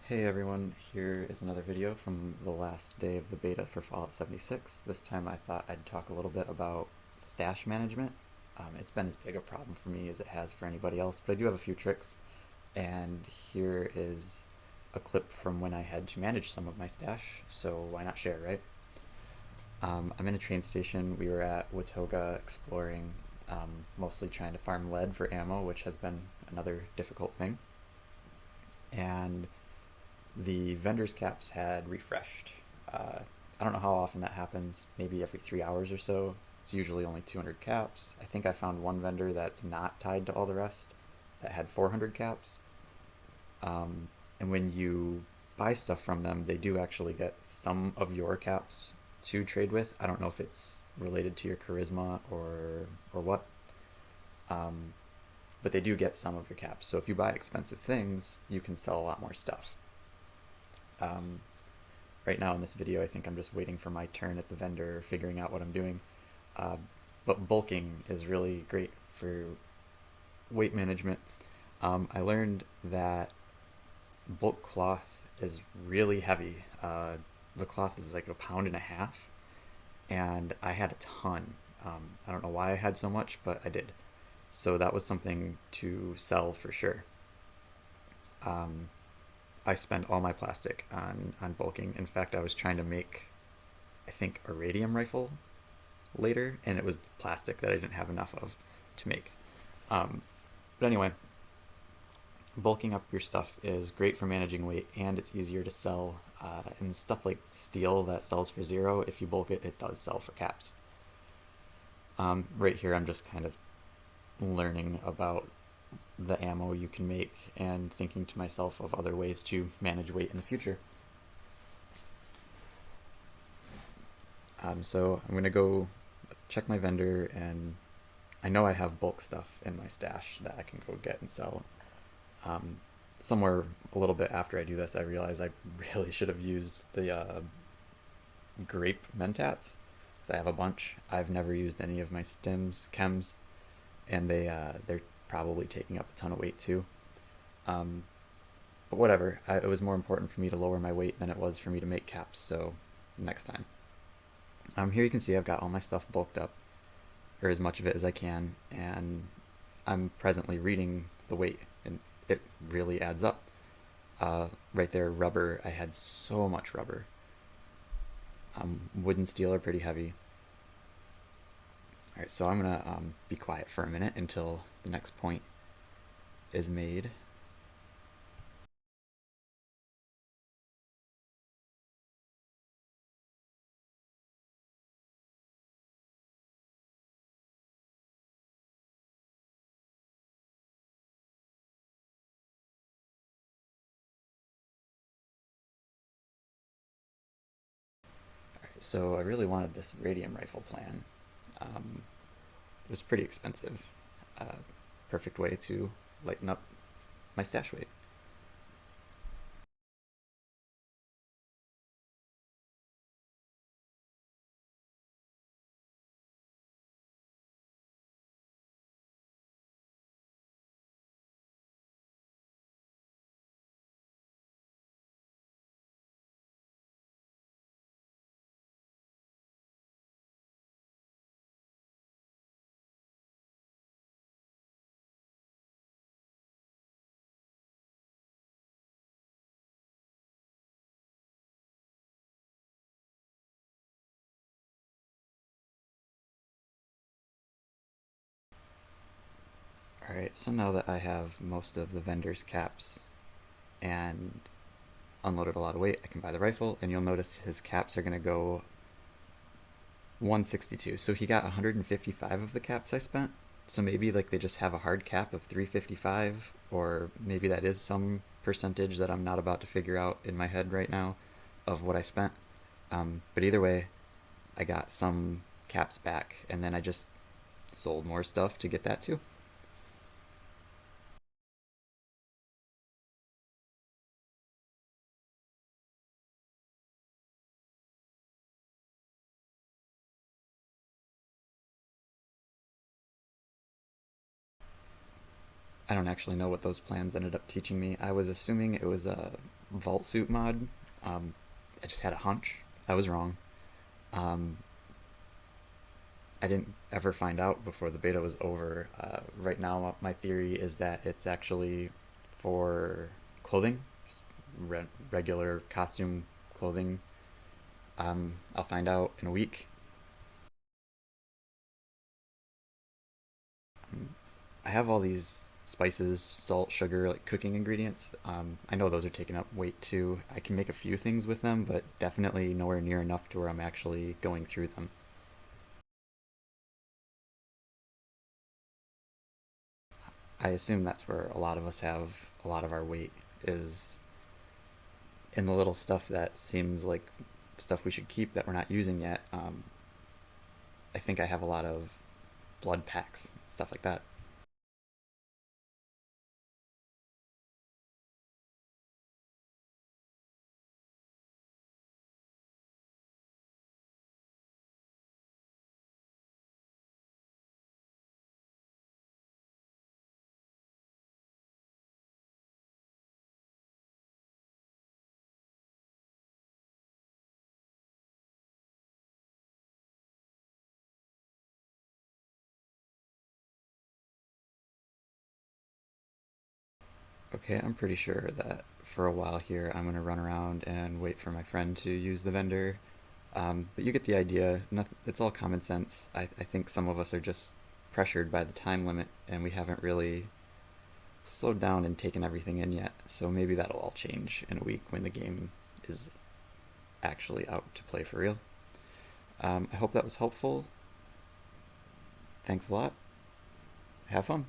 Hey everyone, here is another video from the last day of the beta for Fallout 76. This time I thought I'd talk a little bit about stash management. It's been as big a problem for me as it has for anybody else, but I do have a few tricks. And here is a clip from when I had to manage some of my stash, so why not share, right? I'm in a train station. We were at Watoga exploring, mostly trying to farm lead for ammo, which has been another difficult thing. And the vendor's caps had refreshed. I don't know how often that happens, maybe every 3 hours or so. It's usually only 200 caps. I think I found one vendor that's not tied to all the rest that had 400 caps. And when you buy stuff from them, they do actually get some of your caps to trade with. I don't know if it's related to your charisma or what, um, but they do get some of your caps. So if you buy expensive things, you can sell a lot more stuff. Um, right now in this video, I think I'm just waiting for my turn at the vendor, figuring out what I'm doing. Uh, but bulking is really great for weight management. I learned that bulk cloth is really heavy. The cloth is like a pound and a half, and I had a ton. I don't know why I had so much, but I did. So that was something to sell for sure. Um, I spent all my plastic on bulking. In fact, I was trying to make, I think, a radium rifle later, and it was plastic that I didn't have enough of to make. Um, but anyway, bulking up your stuff is great for managing weight, and it's easier to sell. And stuff like steel that sells for 0, if you bulk it, it does sell for caps. Right here, I'm just kind of learning about the ammo you can make and thinking to myself of other ways to manage weight in the future. So I'm gonna go check my vendor, and I know I have bulk stuff in my stash that I can go get and sell. Um, Somewhere a little bit after I do this, I realize I really should have used the grape mentats, because I have a bunch. I've never used any of my stems, chems, and they're probably taking up a ton of weight too. Um, but whatever, it was more important for me to lower my weight than it was for me to make caps, so next time. Here you can see I've got all my stuff bulked up, or as much of it as I can, and I'm presently reading the weight, and it really adds up. Right there, rubber, I had so much rubber. Wood and steel are pretty heavy. Alright, so I'm gonna be quiet for a minute until the next point is made. Alright, so I really wanted this radium rifle plan. It was pretty expensive. Uh, Perfect way to lighten up my stash weight. Alright, so now that I have most of the vendor's caps and unloaded a lot of weight, I can buy the rifle, and you'll notice his caps are going to go 162. So he got 155 of the caps I spent. So maybe like they just have a hard cap of 355, or maybe that is some percentage that I'm not about to figure out in my head right now of what I spent. But either way, I got some caps back, and then I just sold more stuff to get that too. I don't actually know what those plans ended up teaching me. I was assuming it was Vault Suit mod. Um, I just had a hunch. I was wrong. Um, I didn't ever find out before the beta was over. Right now, my theory is that it's actually for clothing, just regular costume clothing. I'll find out in a week. I have all these spices, salt, sugar, like cooking ingredients. I know those are taking up weight too. I can make a few things with them, but definitely nowhere near enough to where I'm actually going through them. I assume that's where a lot of us have a lot of our weight is in the little stuff that seems like stuff we should keep that we're not using yet. I think I have a lot of blood packs, stuff like that. Okay, I'm pretty sure that for a while here I'm gonna run around and wait for my friend to use the vendor. But you get the idea. Nothing, it's all common sense. I think some of us are just pressured by the time limit and we haven't really slowed down and taken everything in yet. So maybe that'll all change in a week when the game is actually out to play for real. I hope that was helpful. Thanks a lot. Have fun.